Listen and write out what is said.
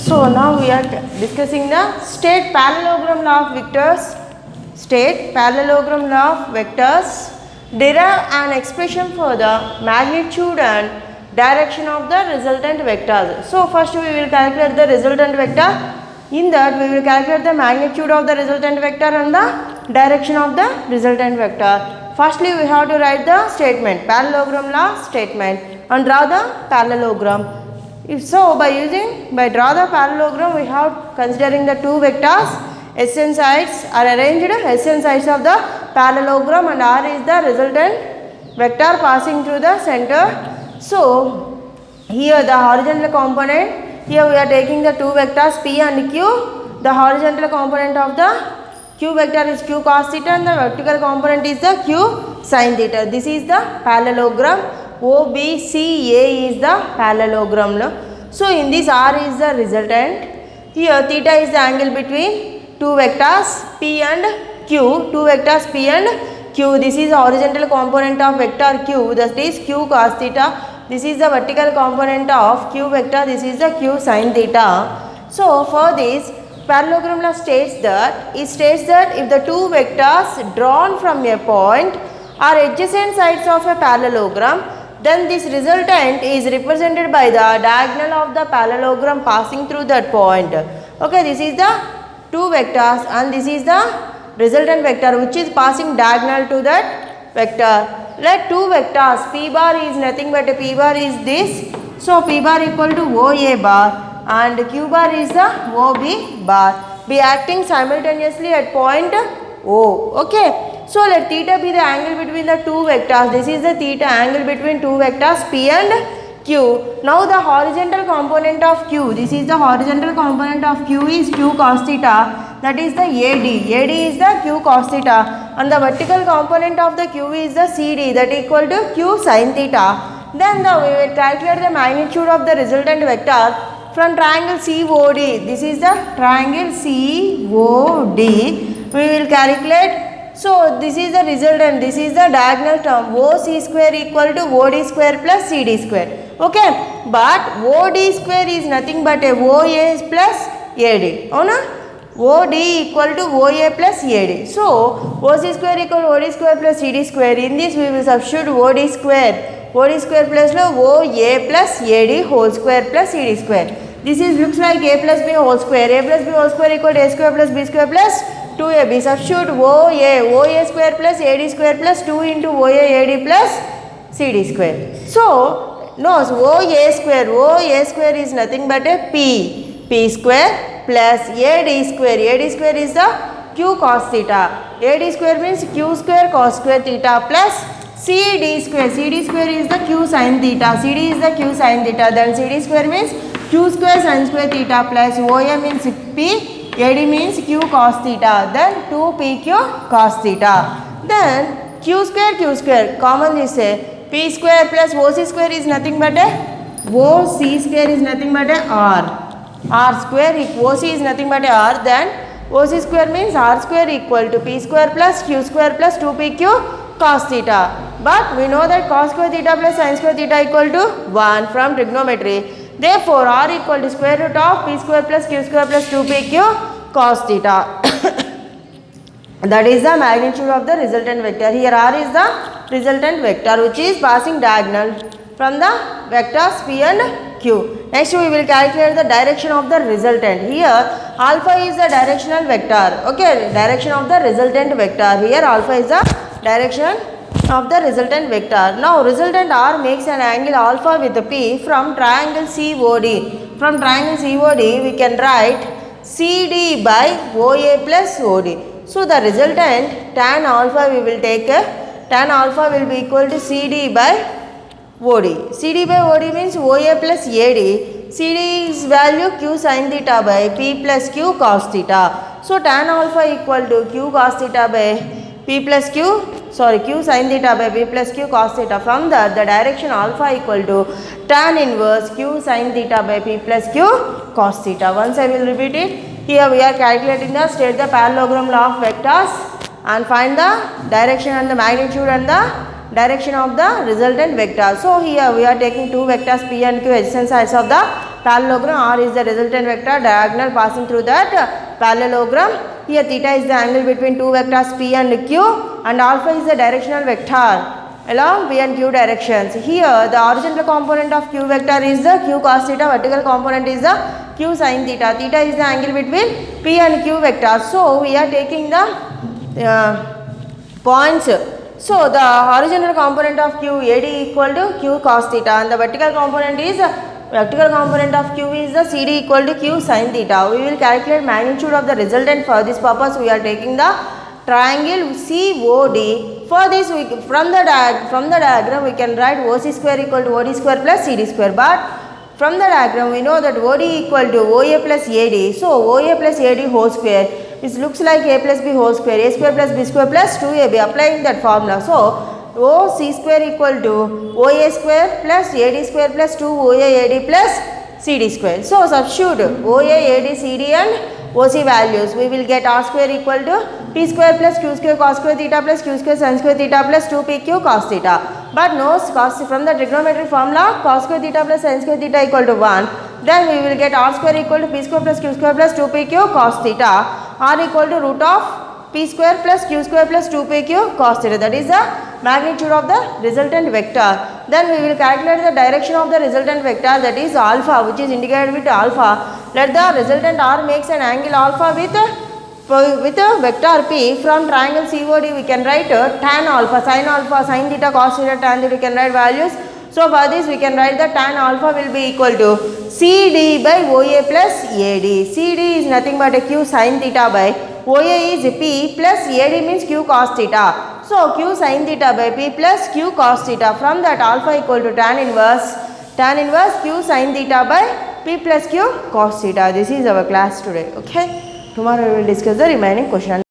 So now we are discussing the state parallelogram law of vectors. State parallelogram law of vectors. Derive an expression for the magnitude and direction of the resultant vectors. So first we will calculate the resultant vector. In that we will calculate the magnitude of the resultant vector and the direction of the resultant vector. Firstly we have to write the statement, parallelogram law statement, and draw the parallelogram. If so, by draw the parallelogram, we have considering the two vectors, S and sides are arranged, S and sides of the parallelogram, and R is the resultant vector passing through the center. So here the horizontal component, here we are taking the two vectors P and Q. The horizontal component of the Q vector is Q cos theta and the vertical component is the Q sin theta. This is the parallelogram. OBCA is the parallelogram. So in this R is the resultant. Here theta is the angle between two vectors P and Q. Two vectors P and Q. This is the horizontal component of vector Q. That is Q cos theta. This is the vertical component of Q vector. This is the Q sin theta. So for this parallelogram law states that if the two vectors drawn from a point are adjacent sides of a parallelogram, then this resultant is represented by the diagonal of the parallelogram passing through that point. Okay, this is the two vectors and this is the resultant vector which is passing diagonal to that vector. Let two vectors, P bar is nothing but P bar is this. So P bar equal to OA bar and Q bar is the OB bar, be acting simultaneously at point O. Okay. So let theta be the angle between the two vectors. This is the theta angle between two vectors P and Q. Now the horizontal component of Q, this is the horizontal component of Q is Q cos theta, that is the AD. AD is the Q cos theta, and the vertical component of the Q is the CD, that equal to Q sin theta. Then we will calculate the magnitude of the resultant vector from triangle COD. This is the triangle COD. We will calculate. So this is the resultant, this is the diagonal term, OC square equal to OD square plus CD square. Okay, but OD square is nothing but a OA plus AD. Oh no? OD equal to OA plus AD. So OC square equal to OD square plus CD square. In this we will substitute OD square. OD square plus OA plus AD whole square plus CD square. This is looks like A plus B whole square. A plus B whole square equal to A square plus B square plus 2AB. Substitute OA square plus AD square plus 2 into OA AD plus CD square. So, no, OA square is nothing but a P square plus AD square. AD square is the Q cos theta. AD square means Q square cos square theta plus CD square. CD square is the Q sin theta. CD is the Q sin theta. Then CD square means Q square sin square theta plus OA means P. AD means Q cos theta, then 2PQ cos theta. Then Q square, common this say, P square plus OC square is nothing but a, OC square is nothing but a R square, if OC is nothing but a R, then OC square means R square equal to P square plus Q square plus 2PQ cos theta. But we know that cos square theta plus sin square theta equal to 1 from trigonometry. Therefore, R equal to square root of P square plus Q square plus 2PQ cos theta. That is the magnitude of the resultant vector. Here R is the resultant vector which is passing diagonal from the vectors P and Q. Next we will calculate the direction of the resultant. Here alpha is the directional vector. Okay, direction of the resultant vector. Here alpha is the direction of the resultant vector. Now resultant R makes an angle alpha with P from triangle COD. From triangle COD we can write CD by OA plus OD. So the resultant tan alpha we will take, tan alpha will be equal to CD by OD. CD by OD means OA plus AD. CD's value Q sin theta by P plus Q cos theta. So tan alpha equal to Q cos theta by Q sin theta by P plus Q cos theta. From that the direction alpha equal to tan inverse Q sin theta by P plus Q cos theta. Once I will repeat it. Here we are calculating the state the parallelogram law of vectors and find the direction and the magnitude and the direction of the resultant vector. So here we are taking two vectors P and Q, adjacent sides of the parallelogram. R is the resultant vector, diagonal passing through that parallelogram. Here theta is the angle between two vectors P and Q, and alpha is the directional vector along P and Q directions. Here the horizontal component of Q vector is the Q cos theta, vertical component is the Q sin theta. Theta is the angle between P and Q vectors. So we are taking the points. So the horizontal component of Q AD equal to Q cos theta, and the vertical component of Q is the CD equal to Q sin theta. We will calculate magnitude of the resultant. For this purpose we are taking the triangle COD. For this from the diagram we can write OC square equal to OD square plus CD square, but from the diagram we know that OD equal to OA plus AD. So OA plus AD whole square, which looks like A plus B whole square, A square plus B square plus 2AB, applying that formula. So OC square equal to OA square plus AD square plus 2OA AD plus CD square. So substitute OA, AD, CD and OC values. We will get R square equal to P square plus Q square cos square theta plus Q square sin square theta plus 2PQ cos theta. But no, cos from the trigonometric formula cos square theta plus sin square theta equal to 1. Then we will get R square equal to P square plus Q square plus 2PQ cos theta. R equal to root of P square plus Q square plus 2PQ cos theta. That is the magnitude of the resultant vector. Then we will calculate the direction of the resultant vector, that is alpha, which is indicated with alpha. Let the resultant R makes an angle alpha with a vector P. From triangle COD we can write tan alpha, sin theta, cos theta, tan theta, we can write values. So for this we can write that tan alpha will be equal to CD by OA plus AD. CD is nothing but a Q sin theta by OA is P plus AD means Q cos theta. So Q sin theta by P plus Q cos theta. From that alpha equal to tan inverse Q sin theta by P plus Q cos theta. This is our class today. Okay. Tomorrow we will discuss the remaining question.